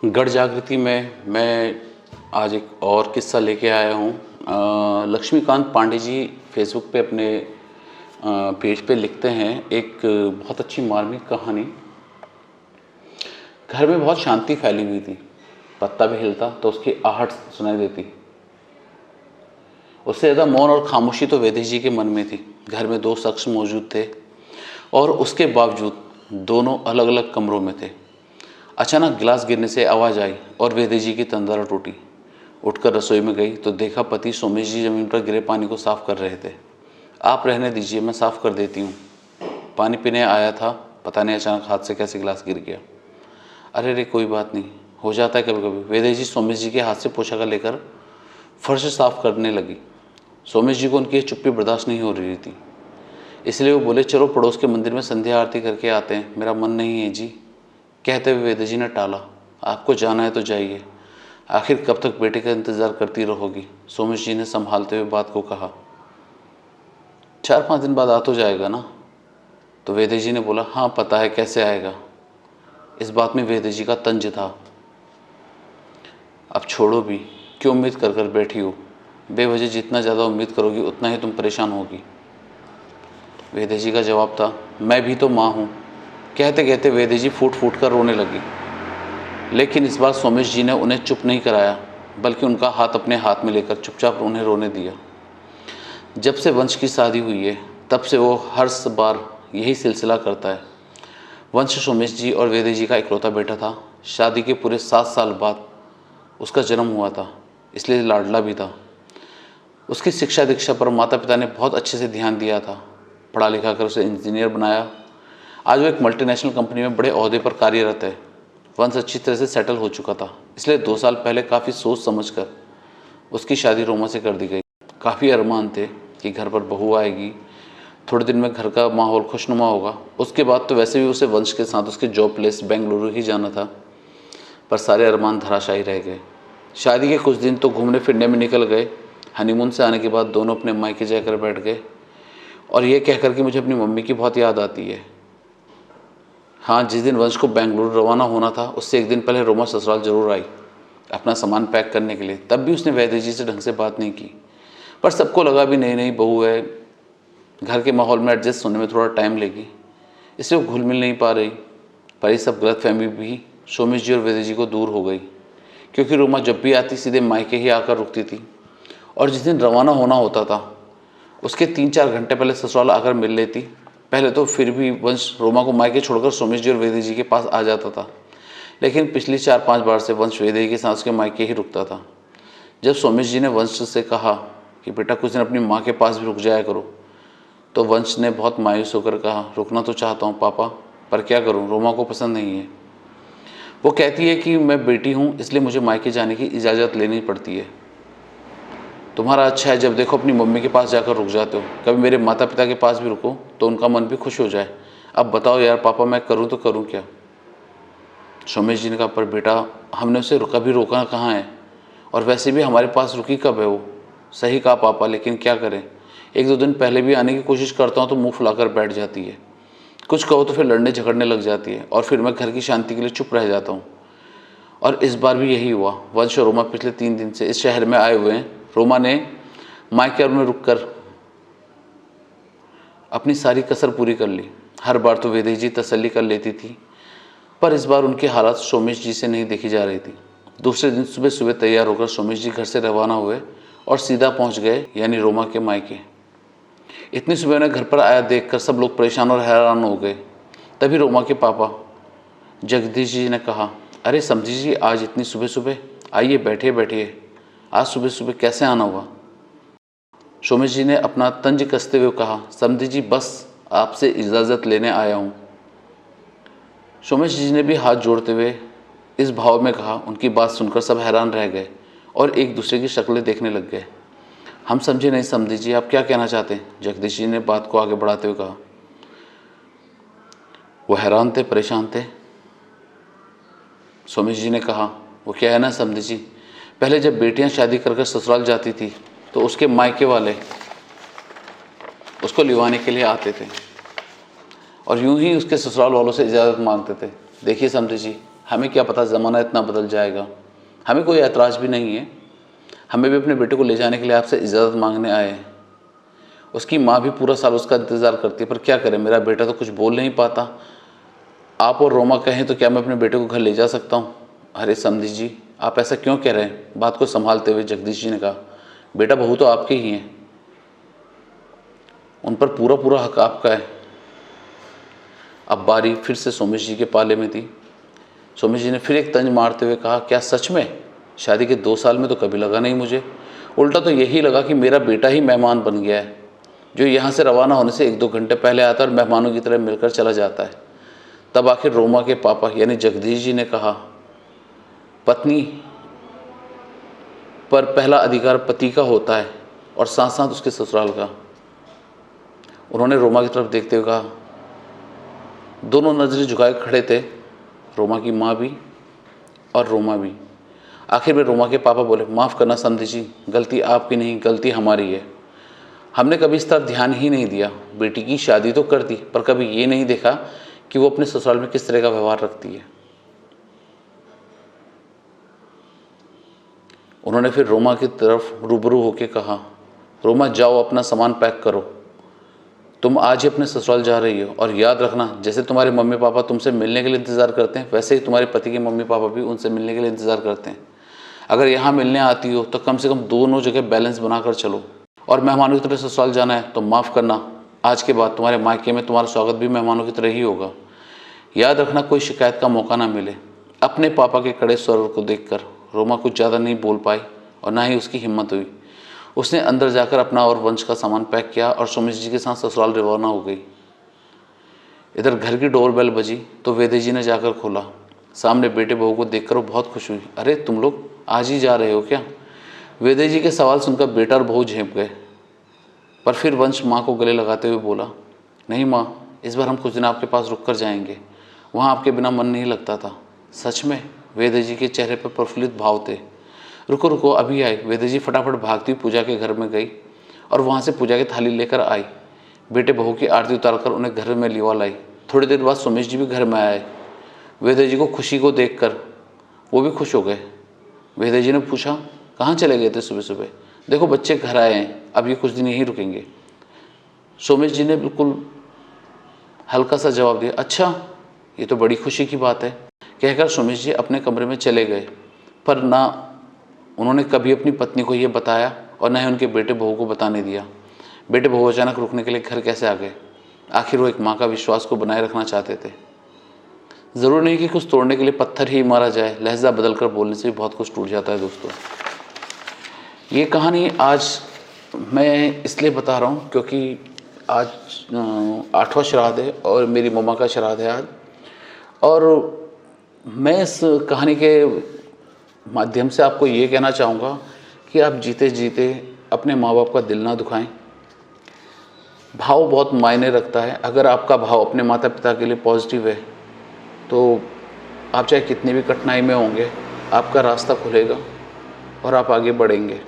गढ़ जागृति में मैं आज एक और किस्सा लेके आया हूँ। लक्ष्मीकांत पांडे जी फेसबुक पे अपने पेज पे लिखते हैं एक बहुत अच्छी मार्मिक कहानी। घर में बहुत शांति फैली हुई थी। पत्ता भी हिलता तो उसकी आहट सुनाई देती। उससे ज़्यादा मौन और खामोशी तो वैदेही जी के मन में थी। घर में दो शख्स मौजूद थे और उसके बावजूद दोनों अलग अलग कमरों में थे। अचानक गिलास गिरने से आवाज़ आई और वैदेही जी की तंद्रा टूटी। उठकर रसोई में गई तो देखा पति सोमेश जी जमीन पर गिरे पानी को साफ कर रहे थे। आप रहने दीजिए, मैं साफ कर देती हूँ। पानी पीने आया था, पता नहीं अचानक हाथ से कैसे गिलास गिर गया। अरे रे कोई बात नहीं, हो जाता है कभी कभी। वैदेही जी सोमेश जी के हाथ से पोछा लेकर फर्श साफ करने लगी। सोमेश जी को उनकी ये चुप्पी बर्दाश्त नहीं हो रही थी, इसलिए वो बोले, चलो पड़ोस के मंदिर में संध्या आरती करके आते हैं, मेरा मन नहीं है जी। कहते हुए वैदेही जी ने टाला। आपको जाना है तो जाइए, आखिर कब तक बेटे का इंतज़ार करती रहोगी। सोमेश जी ने संभालते हुए बात को कहा। 4-5 दिन बाद आ तो जाएगा ना। तो वैदेही जी ने बोला, हाँ पता है, कैसे आएगा। इस बात में वैदेही जी का तंज था। अब छोड़ो भी, क्यों उम्मीद कर कर बैठी हो। बेवजह जितना ज़्यादा उम्मीद करोगी उतना ही तुम परेशान होगी। वैदेही जी का जवाब था, मैं भी तो माँ हूँ। कहते कहते वैदेही जी फूट फूट कर रोने लगी। लेकिन इस बार सोमेश जी ने उन्हें चुप नहीं कराया, बल्कि उनका हाथ अपने हाथ में लेकर चुपचाप उन्हें रोने दिया। जब से वंश की शादी हुई है तब से वो हर बार यही सिलसिला करता है। वंश सोमेश जी और वैदेही जी का इकलौता बेटा था। शादी के पूरे 7 साल बाद उसका जन्म हुआ था, इसलिए लाडला भी था। उसकी शिक्षा दीक्षा पर माता पिता ने बहुत अच्छे से ध्यान दिया था। पढ़ा लिखा कर उसे इंजीनियर बनाया। आज वो एक मल्टीनेशनल कंपनी में बड़े ओहदे पर कार्यरत है। वंश अच्छी तरह से सेटल हो चुका था, इसलिए 2 साल पहले काफ़ी सोच समझकर उसकी शादी रोमा से कर दी गई। काफ़ी अरमान थे कि घर पर बहू आएगी, थोड़े दिन में घर का माहौल खुशनुमा होगा। उसके बाद तो वैसे भी उसे वंश के साथ उसके जॉब प्लेस बेंगलुरु ही जाना था, पर सारे अरमान धराशायी रह गए। शादी के कुछ दिन तो घूमने फिरने में निकल गए। हनीमून से आने के बाद दोनों अपने मायके जाकर बैठ गए और ये कहकर कि मुझे अपनी मम्मी की बहुत याद आती है। हाँ, जिस दिन वंश को बेंगलुरु रवाना होना था उससे एक दिन पहले रोमा ससुराल जरूर आई अपना सामान पैक करने के लिए। तब भी उसने वैदेही जी से ढंग से बात नहीं की, पर सबको लगा भी नई नई बहू है, घर के माहौल में एडजस्ट होने में थोड़ा टाइम लेगी, इसलिए वो घुल मिल नहीं पा रही। पर ये सब गलतफहमी भी सोमेश जी और वैदेही जी को दूर हो गई, क्योंकि रोमा जब भी आती सीधे मायके ही आकर रुकती थी और जिस दिन रवाना होना होता था उसके 3-4 घंटे पहले ससुराल आकर मिल लेती। पहले तो फिर भी वंश रोमा को मायके छोड़कर सोमेश जी और वैदेही जी के पास आ जाता था, लेकिन पिछली 4-5 बार से वंश वैदेही के साथ उसके मायके ही रुकता था। जब सोमेश जी ने वंश से कहा कि बेटा कुछ दिन अपनी माँ के पास भी रुक जाया करो, तो वंश ने बहुत मायूस होकर कहा, रुकना तो चाहता हूँ पापा, पर क्या करूँ, रोमा को पसंद नहीं है। वो कहती है कि मैं बेटी हूँ इसलिए मुझे मायके जाने की इजाज़त लेनी पड़ती है। तुम्हारा अच्छा है, जब देखो अपनी मम्मी के पास जाकर रुक जाते हो, कभी मेरे माता पिता के पास भी रुको तो उनका मन भी खुश हो जाए। अब बताओ यार पापा, मैं करूँ तो करूँ क्या। सोमेश जी ने कहा, पर बेटा हमने उसे कभी रोका कहाँ है, और वैसे भी हमारे पास रुकी कब है वो। सही कहा पापा, लेकिन क्या करें, 1-2 दिन पहले भी आने की कोशिश करता हूँ तो मुँह फुलाकर बैठ जाती है। कुछ कहो तो फिर लड़ने झगड़ने लग जाती है और फिर मैं घर की शांति के लिए चुप रह जाता हूँ। और इस बार भी यही हुआ। वंश और रोमा पिछले 3 दिन से इस शहर में आए हुए हैं। रोमा ने मायके में रुककर अपनी सारी कसर पूरी कर ली। हर बार तो वैदेही जी तसल्ली कर लेती थी, पर इस बार उनकी हालत सोमेश जी से नहीं देखी जा रही थी। दूसरे दिन सुबह सुबह तैयार होकर सोमेश जी घर से रवाना हुए और सीधा पहुंच गए यानी रोमा के मायके। इतनी सुबह उन्हें घर पर आया देखकर सब लोग परेशान और हैरान हो गए। तभी रोमा के पापा जगदीश जी ने कहा, अरे समझी जी, आज इतनी सुबह सुबह, आइए बैठिए बैठिए, आज सुबह सुबह कैसे आना हुआ। सोमेश जी ने अपना तंज कसते हुए कहा, समझी जी बस आपसे इजाज़त लेने आया हूँ। सोमेश जी ने भी हाथ जोड़ते हुए इस भाव में कहा। उनकी बात सुनकर सब हैरान रह गए और एक दूसरे की शक्लें देखने लग गए। हम समझे नहीं समझी जी, आप क्या कहना चाहते हैं, जगदीश जी ने बात को आगे बढ़ाते हुए कहा। वो हैरान थे, परेशान थे। सोमेश जी ने कहा, वो क्या है ना समझी जी, पहले जब बेटियां शादी कर ससुराल जाती थी तो उसके मायके वाले उसको लिवाने के लिए आते थे और यूं ही उसके ससुराल वालों से इजाज़त मांगते थे। देखिए समझी जी, हमें क्या पता ज़माना इतना बदल जाएगा। हमें कोई ऐतराज़ भी नहीं है, हमें भी अपने बेटे को ले जाने के लिए आपसे इजाज़त मांगने आए हैं। उसकी माँ भी पूरा साल उसका इंतज़ार करती है, पर क्या करें, मेरा बेटा तो कुछ बोल नहीं पाता। आप और रोमा कहें तो क्या मैं अपने बेटे को घर ले जा सकता हूँ? अरे समधी जी, आप ऐसा क्यों कह रहे हैं? बात को संभालते हुए जगदीश जी ने कहा, बेटा बहू तो आपके ही हैं, उन पर पूरा पूरा हक आपका है। अब बारी फिर से सोमेश जी के पाले में थी। सोमेश जी ने फिर एक तंज मारते हुए कहा, क्या सच में? शादी के 2 साल में तो कभी लगा नहीं मुझे, उल्टा तो यही लगा कि मेरा बेटा ही मेहमान बन गया है, जो यहाँ से रवाना होने से 1-2 घंटे पहले आता है और मेहमानों की तरह मिलकर चला जाता है। तब आखिर रोमा के पापा यानी जगदीश जी ने कहा, पत्नी पर पहला अधिकार पति का होता है और साथ साथ उसके ससुराल का। उन्होंने रोमा की तरफ देखते हुए कहा, दोनों नज़रें झुकाए खड़े थे, रोमा की माँ भी और रोमा भी। आखिर में रोमा के पापा बोले, माफ़ करना समधी जी, गलती आपकी नहीं, गलती हमारी है। हमने कभी इस तरफ ध्यान ही नहीं दिया। बेटी की शादी तो कर दी, पर कभी ये नहीं देखा कि वो अपने ससुराल में किस तरह का व्यवहार रखती है। उन्होंने फिर रोमा की तरफ रूबरू होकर कहा, रोमा जाओ अपना सामान पैक करो, तुम आज ही अपने ससुराल जा रही हो, और याद रखना जैसे तुम्हारे मम्मी पापा तुमसे मिलने के लिए इंतज़ार करते हैं, वैसे ही तुम्हारे पति के मम्मी पापा भी उनसे मिलने के लिए इंतज़ार करते हैं। अगर यहाँ मिलने आती हो तो कम से कम दोनों जगह बैलेंस बनाकर चलो, और मेहमानों की तरह ससुराल जाना है तो माफ़ करना, आज के बाद तुम्हारे मायके में तुम्हारा स्वागत भी मेहमानों की तरह ही होगा। याद रखना कोई शिकायत का मौका ना मिले। अपने पापा के कड़े स्वर को देखकर रोमा कुछ ज़्यादा नहीं बोल पाई और ना ही उसकी हिम्मत हुई। उसने अंदर जाकर अपना और वंश का सामान पैक किया और सोमेश जी के साथ ससुराल रवाना हो गई। इधर घर की डोरबेल बजी तो वेदे जी ने जाकर खोला। सामने बेटे बहू को देखकर वो बहुत खुश हुई। अरे तुम लोग आज ही जा रहे हो क्या? वेदे जी के सवाल सुनकर बेटा और बहू झेंप गए, पर फिर वंश माँ को गले लगाते हुए बोला, नहीं माँ, इस बार हम कुछ दिन आपके पास रुक कर जाएंगे, वहाँ आपके बिना मन नहीं लगता था। सच में? वेदे जी के चेहरे पर प्रफुल्लित भाव थे। रुको रुको, अभी आए। वेदे जी फटाफट भागती पूजा के घर में गई और वहाँ से पूजा की थाली लेकर आई। बेटे बहू की आरती उतारकर उन्हें घर में लिवा लाई। थोड़ी देर बाद सोमेश जी भी घर में आए। वेदे जी को खुशी को देखकर वो भी खुश हो गए। वेदे जी ने पूछा, कहाँ चले गए थे सुबह सुबह? देखो बच्चे घर आए हैं, अब ये कुछ दिन यहीं रुकेंगे। सोमेश जी ने बिल्कुल हल्का सा जवाब दिया, अच्छा ये तो बड़ी खुशी की बात है, कहकर सोमेश जी अपने कमरे में चले गए। पर ना उन्होंने कभी अपनी पत्नी को यह बताया और न ही उनके बेटे बहू को बताने दिया। बेटे बहू अचानक रुकने के लिए घर कैसे आ गए? आखिर वो एक माँ का विश्वास को बनाए रखना चाहते थे। ज़रूर नहीं कि कुछ तोड़ने के लिए पत्थर ही मारा जाए, लहजा बदल कर बोलने से भी बहुत कुछ टूट जाता है। दोस्तों, ये कहानी आज मैं इसलिए बता रहा हूँ क्योंकि आज 8वां श्राद्ध है और मेरी मम्मा का श्राद्ध है आज। और मैं इस कहानी के माध्यम से आपको ये कहना चाहूँगा कि आप जीते जीते अपने माँ बाप का दिल ना दुखाएं। भाव बहुत मायने रखता है। अगर आपका भाव अपने माता पिता के लिए पॉजिटिव है तो आप चाहे कितनी भी कठिनाई में होंगे, आपका रास्ता खुलेगा और आप आगे बढ़ेंगे।